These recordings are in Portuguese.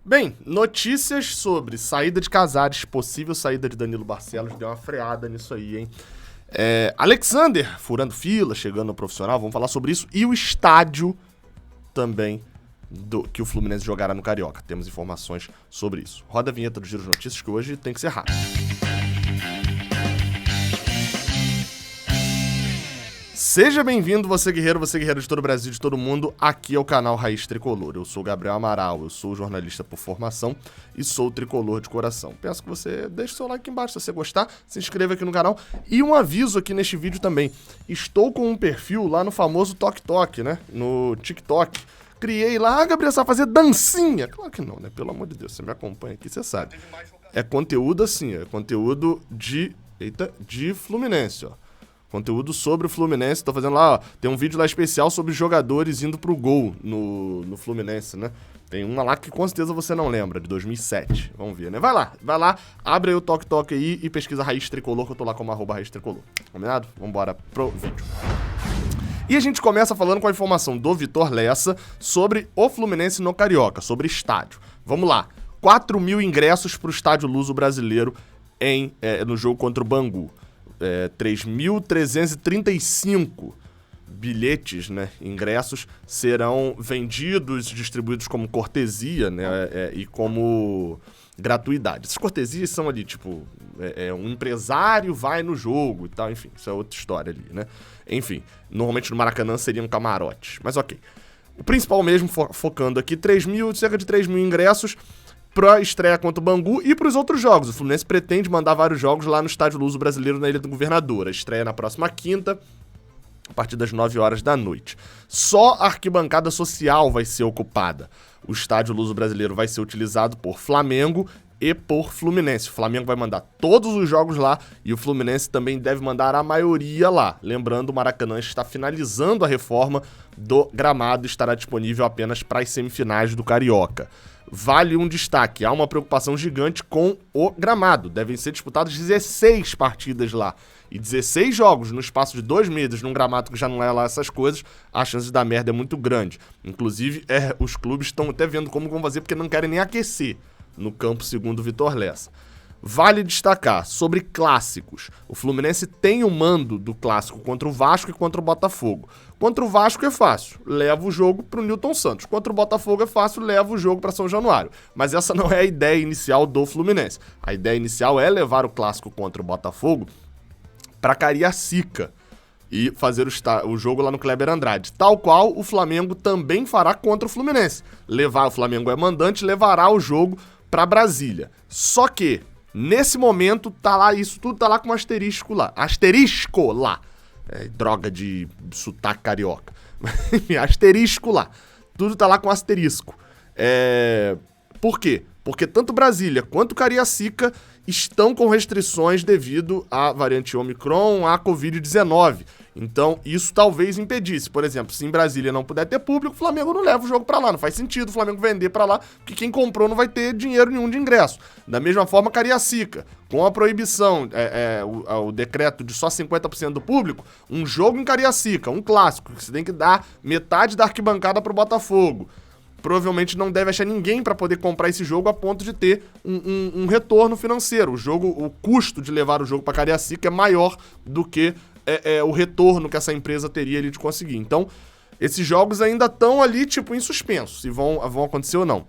Bem, notícias sobre saída de Casares, possível saída de Danilo Barcelos, deu uma freada nisso aí, hein? Alexander, furando fila, chegando no profissional, vamos falar sobre isso. E o estádio também que o Fluminense jogará no Carioca. Temos informações sobre isso. Roda a vinheta do Giro de Notícias, que hoje tem que ser rápido. Seja bem-vindo, você guerreiro de todo o Brasil, de todo mundo. Aqui é o canal Raiz Tricolor. Eu sou o Gabriel Amaral, eu sou jornalista por formação e sou tricolor de coração. Peço que você deixe seu like aqui embaixo se você gostar, se inscreva aqui no canal. E um aviso aqui neste vídeo também. Estou com um perfil lá no famoso TokTok, né? No TikTok. Criei lá, Gabriel, você vai fazer dancinha. Claro que não, né? Pelo amor de Deus, você me acompanha aqui, você sabe. É conteúdo assim, é conteúdo de Fluminense, ó. Conteúdo sobre o Fluminense, tô fazendo lá, ó, tem um vídeo lá especial sobre jogadores indo pro gol no Fluminense, né? Tem uma lá que com certeza você não lembra, de 2007. Vamos ver, né? Vai lá, abre aí o TokTok aí e pesquisa Raiz Tricolor, que eu tô lá como @Raiz Tricolor. Combinado? Vambora pro vídeo. E a gente começa falando com a informação do Vitor Lessa sobre o Fluminense no Carioca, sobre estádio. Vamos lá, 4 mil ingressos pro estádio Luso brasileiro no jogo contra o Bangu. 3.335 bilhetes, né, ingressos, serão vendidos, distribuídos como cortesia, né, e como gratuidade. Essas cortesias são ali, tipo, um empresário vai no jogo e tal, enfim, isso é outra história ali, né. Enfim, normalmente no Maracanã seriam camarotes, mas ok. O principal mesmo, focando aqui, cerca de 3 mil ingressos, pra estreia contra o Bangu e pros outros jogos. O Fluminense pretende mandar vários jogos lá no Estádio Luso Brasileiro na Ilha do Governador. A estreia na próxima quinta, a partir das 9 horas da noite. Só a arquibancada social vai ser ocupada. O Estádio Luso Brasileiro vai ser utilizado por Flamengo e por Fluminense. O Flamengo vai mandar todos os jogos lá e o Fluminense também deve mandar a maioria lá. Lembrando, o Maracanã está finalizando a reforma do gramado e estará disponível apenas para as semifinais do Carioca. Vale um destaque, há uma preocupação gigante com o gramado. Devem ser disputadas 16 partidas lá. E 16 jogos no espaço de 2 meses num gramado que já não é lá essas coisas, a chance de dar merda é muito grande. Inclusive, os clubes estão até vendo como vão fazer porque não querem nem aquecer no campo, segundo o Vitor Lessa. Vale destacar, sobre clássicos, o Fluminense tem o mando do clássico contra o Vasco e contra o Botafogo. Contra o Vasco é fácil, leva o jogo pro Newton Santos. Contra o Botafogo é fácil, leva o jogo para São Januário. Mas essa não é a ideia inicial do Fluminense. A ideia inicial é levar o clássico contra o Botafogo para Cariacica e fazer o jogo lá no Kleber Andrade. Tal qual o Flamengo também fará contra o Fluminense. O Flamengo é mandante, levará o jogo para Brasília. Só que nesse momento, tá lá, isso tudo tá lá com asterisco lá. Asterisco lá. Droga de sotaque carioca. Asterisco lá. Tudo tá lá com asterisco. Por quê? Porque tanto Brasília quanto Cariacica estão com restrições devido à variante Omicron, à Covid-19. Então, isso talvez impedisse. Por exemplo, se em Brasília não puder ter público, o Flamengo não leva o jogo pra lá. Não faz sentido o Flamengo vender pra lá, porque quem comprou não vai ter dinheiro nenhum de ingresso. Da mesma forma, Cariacica, com a proibição, o decreto de só 50% do público, um jogo em Cariacica, um clássico, que você tem que dar metade da arquibancada pro Botafogo. Provavelmente não deve achar ninguém para poder comprar esse jogo a ponto de ter um retorno financeiro. O custo de levar o jogo para Cariacica é maior do que o retorno que essa empresa teria ali de conseguir. Então, esses jogos ainda estão ali, tipo, em suspenso, se vão acontecer ou não.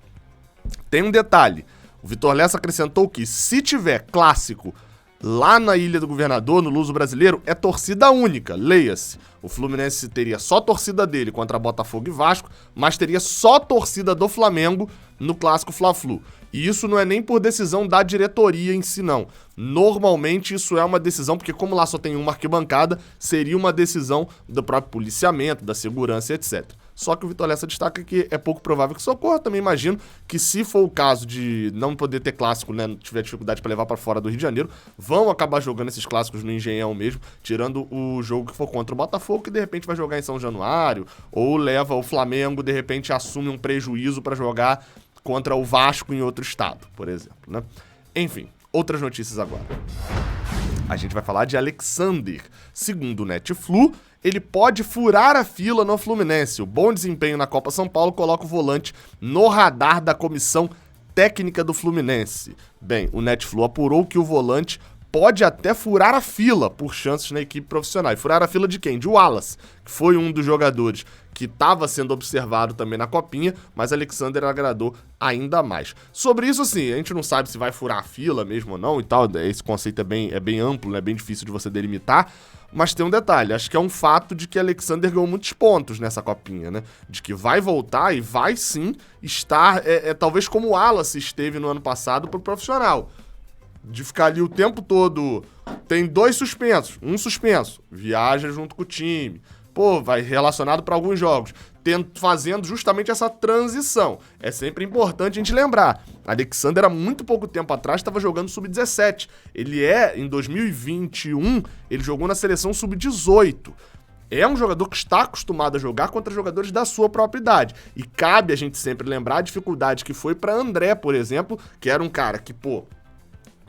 Tem um detalhe, o Vitor Lessa acrescentou que se tiver clássico lá na Ilha do Governador, no Luso Brasileiro, é torcida única, leia-se. O Fluminense teria só torcida dele contra Botafogo e Vasco, mas teria só torcida do Flamengo no clássico Fla-Flu. E isso não é nem por decisão da diretoria em si, não. Normalmente isso é uma decisão, porque como lá só tem uma arquibancada, seria uma decisão do próprio policiamento, da segurança, etc. Só que o Vitor Lessa destaca que é pouco provável que isso ocorra. Também imagino que, se for o caso de não poder ter clássico, né, tiver dificuldade para levar para fora do Rio de Janeiro, vão acabar jogando esses clássicos no Engenhão mesmo, tirando o jogo que for contra o Botafogo, que de repente vai jogar em São Januário, ou leva o Flamengo, de repente assume um prejuízo para jogar contra o Vasco em outro estado, por exemplo, né? Enfim, outras notícias agora. A gente vai falar de Alexander. Segundo o Netflu, ele pode furar a fila no Fluminense. O bom desempenho na Copa São Paulo coloca o volante no radar da comissão técnica do Fluminense. Bem, o Netflu apurou que o volante pode até furar a fila por chances na equipe profissional. E furar a fila de quem? De Wallace, que foi um dos jogadores que estava sendo observado também na Copinha, mas Alexander agradou ainda mais. Sobre isso, sim, a gente não sabe se vai furar a fila mesmo ou não e tal, esse conceito é bem amplo, né? Bem difícil de você delimitar, mas tem um detalhe, acho que é um fato de que Alexander ganhou muitos pontos nessa Copinha, né? De que vai voltar e vai sim estar, talvez como o Wallace esteve no ano passado pro profissional. De ficar ali o tempo todo, tem 2 suspensos, um suspenso, viaja junto com o time, vai relacionado para alguns jogos, fazendo justamente essa transição. É sempre importante a gente lembrar, Alexander há muito pouco tempo atrás estava jogando sub-17, em 2021, ele jogou na seleção sub-18. É um jogador que está acostumado a jogar contra jogadores da sua própria idade. E cabe a gente sempre lembrar a dificuldade que foi para André, por exemplo, que era um cara que,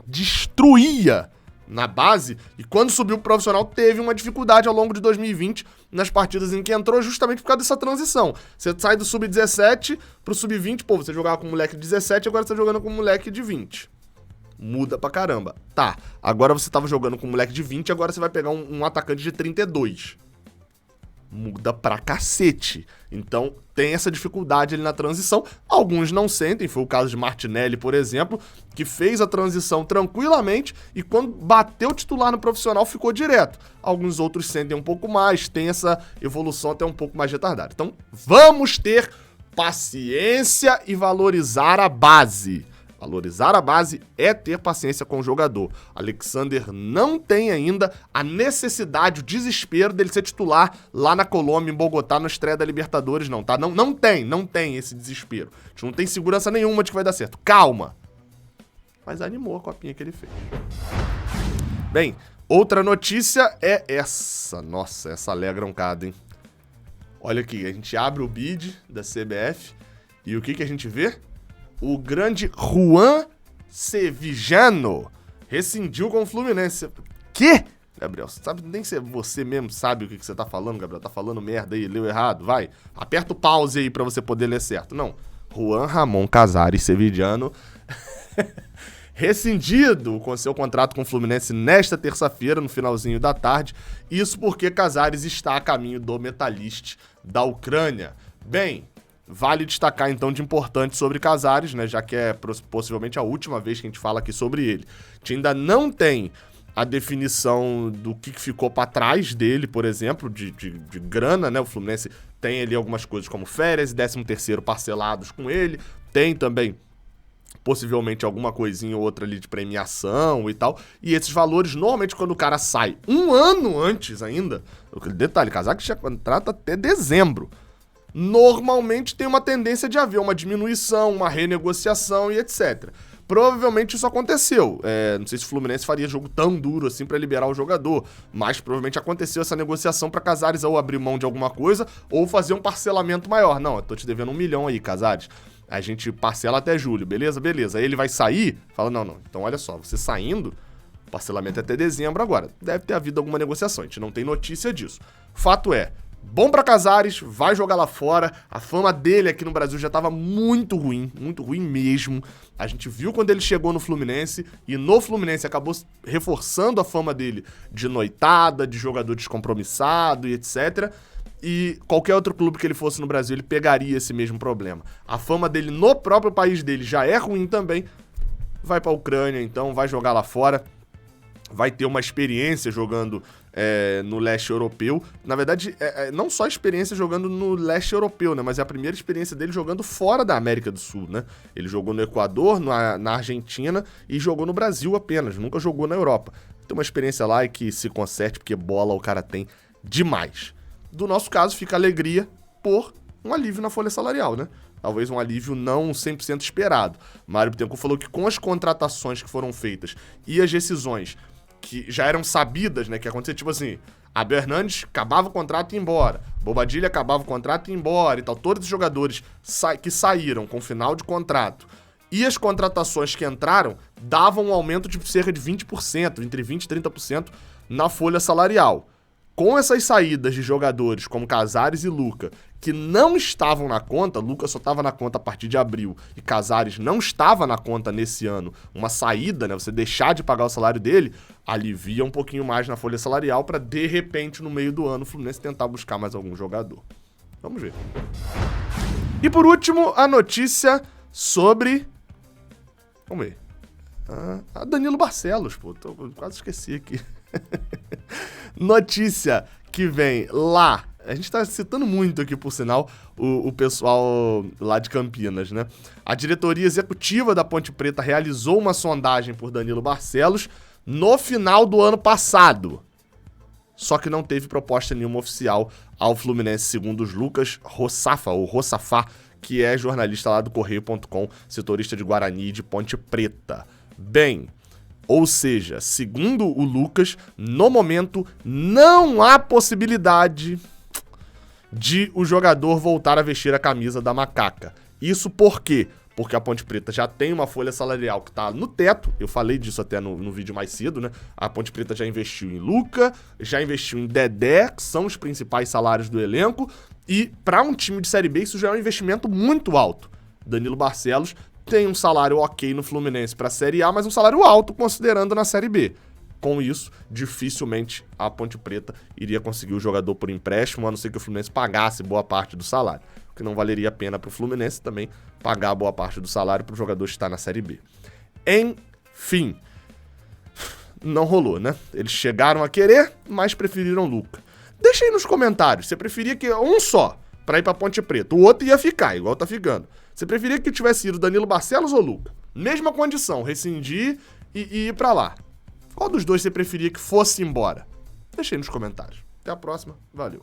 destruía na base, e quando subiu pro profissional teve uma dificuldade ao longo de 2020 nas partidas em que entrou, justamente por causa dessa transição. Você sai do sub-17 pro sub-20, você jogava com um moleque de 17, agora você tá jogando com um moleque de 20. Muda pra caramba. Tá, agora você tava jogando com um moleque de 20, agora você vai pegar um atacante de 32. Muda pra cacete. Então, tem essa dificuldade ali na transição. Alguns não sentem, foi o caso de Martinelli, por exemplo, que fez a transição tranquilamente e quando bateu o titular no profissional ficou direto. Alguns outros sentem um pouco mais, tem essa evolução até um pouco mais retardada. Então, vamos ter paciência e valorizar a base. Valorizar a base é ter paciência com o jogador. Alexander não tem ainda a necessidade, o desespero dele ser titular lá na Colômbia, em Bogotá, na estreia da Libertadores, não, tá? Não tem esse desespero. A gente não tem segurança nenhuma de que vai dar certo. Calma. Mas animou a copinha que ele fez. Bem, outra notícia é essa. Nossa, essa alegra um bocado, hein? Olha aqui, a gente abre o bid da CBF e o que a gente vê? O grande Juan Sevillano rescindiu com o Fluminense. Quê? Gabriel, nem se você mesmo sabe o que você tá falando, Gabriel. Tá falando merda aí, leu errado, vai. Aperta o pause aí pra você poder ler certo. Não, Juan Ramon Casares Sevillano rescindido com seu contrato com o Fluminense nesta terça-feira, no finalzinho da tarde. Isso porque Casares está a caminho do Metalist da Ucrânia. Bem, vale destacar, então, de importante sobre Casares, né, já que é possivelmente a última vez que a gente fala aqui sobre ele. A gente ainda não tem a definição do que ficou para trás dele, por exemplo, de grana, né? O Fluminense tem ali algumas coisas como férias e 13º parcelados com ele, tem também possivelmente alguma coisinha ou outra ali de premiação e tal, e esses valores, normalmente, quando o cara sai um ano antes ainda, detalhe, Casares já contrata até dezembro, normalmente tem uma tendência de haver uma diminuição, uma renegociação e etc. Provavelmente isso aconteceu. Não sei se o Fluminense faria jogo tão duro assim pra liberar o jogador, mas provavelmente aconteceu essa negociação pra Casares ou abrir mão de alguma coisa ou fazer um parcelamento maior. Não, eu tô te devendo 1 milhão aí, Casares. A gente parcela até julho, beleza? Beleza. Aí ele vai sair, fala, não. Então olha só, você saindo, o parcelamento é até dezembro agora. Deve ter havido alguma negociação, a gente não tem notícia disso. Fato é, bom pra Casares, vai jogar lá fora, a fama dele aqui no Brasil já tava muito ruim mesmo. A gente viu quando ele chegou no Fluminense, e no Fluminense acabou reforçando a fama dele de noitada, de jogador descompromissado e etc. E qualquer outro clube que ele fosse no Brasil, ele pegaria esse mesmo problema. A fama dele no próprio país dele já é ruim também, vai pra Ucrânia então, vai jogar lá fora, vai ter uma experiência jogando no leste europeu. Na verdade, não só experiência jogando no leste europeu, né? Mas é a primeira experiência dele jogando fora da América do Sul, né? Ele jogou no Equador, na Argentina e jogou no Brasil apenas, nunca jogou na Europa. Tem uma experiência lá e que se conserte, porque bola o cara tem demais. Do nosso caso, fica a alegria por um alívio na folha salarial, né? Talvez um alívio não 100% esperado. Mário Bittencourt falou que com as contratações que foram feitas e as decisões que já eram sabidas, né, que acontecia, tipo assim, Abel Hernandes acabava o contrato e ia embora, Bobadilla acabava o contrato e ia embora e tal, todos os jogadores que saíram com final de contrato e as contratações que entraram davam um aumento de cerca de 20%, entre 20% e 30% na folha salarial. Com essas saídas de jogadores como Casares e Luca, que não estavam na conta, Luca só estava na conta a partir de abril, e Casares não estava na conta nesse ano, uma saída, né, você deixar de pagar o salário dele, alivia um pouquinho mais na folha salarial para, de repente, no meio do ano, o Fluminense tentar buscar mais algum jogador. Vamos ver. E por último, a notícia sobre... Vamos ver. Danilo Barcelos, pô, quase esqueci aqui. Notícia que vem lá. A gente tá citando muito aqui, por sinal, o pessoal lá de Campinas, né? A diretoria executiva da Ponte Preta realizou uma sondagem por Danilo Barcelos no final do ano passado. Só que não teve proposta nenhuma oficial ao Fluminense, segundo os Lucas Roçafá, ou Roçafá, que é jornalista lá do Correio.com, setorista de Guarani e de Ponte Preta. Bem... Ou seja, segundo o Lucas, no momento não há possibilidade de o jogador voltar a vestir a camisa da Macaca. Isso por quê? Porque a Ponte Preta já tem uma folha salarial que tá no teto, eu falei disso até no vídeo mais cedo, né? A Ponte Preta já investiu em Luca, já investiu em Dedé, que são os principais salários do elenco, e para um time de Série B isso já é um investimento muito alto. Danilo Barcelos tem um salário ok no Fluminense para a Série A, mas um salário alto considerando na Série B. Com isso, dificilmente a Ponte Preta iria conseguir o jogador por empréstimo, a não ser que o Fluminense pagasse boa parte do salário. O que não valeria a pena para o Fluminense também pagar boa parte do salário para o jogador estar na Série B. Enfim, não rolou, né? Eles chegaram a querer, mas preferiram Luca. Deixa aí nos comentários, você preferia que um só para ir para Ponte Preta, o outro ia ficar, igual tá ficando. Você preferia que tivesse ido Danilo Barcelos ou Luca? Mesma condição, rescindir e ir pra lá. Qual dos dois você preferia que fosse embora? Deixa aí nos comentários. Até a próxima, valeu.